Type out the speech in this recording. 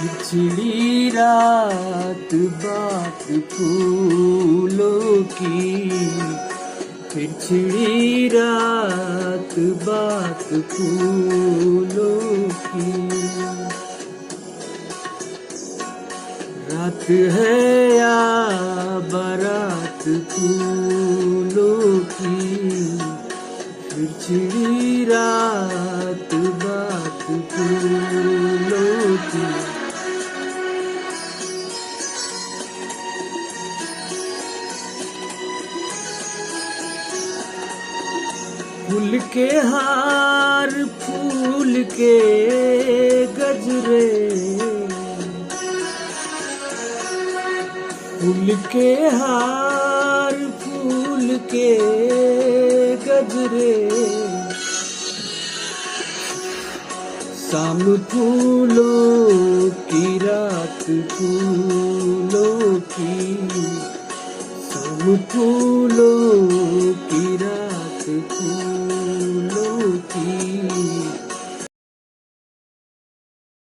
खिचड़ी रात बात फूलों की, खिचड़ी रात बात फूलों की। रात है या बारात फूलों की, खिचड़ी रात बात फूलों की। फूल के हार फूल के गजरे, फूल के हार फूल के गजरे। शाम फूलों की रात फूलों की, शाम फूलों की रात फूलों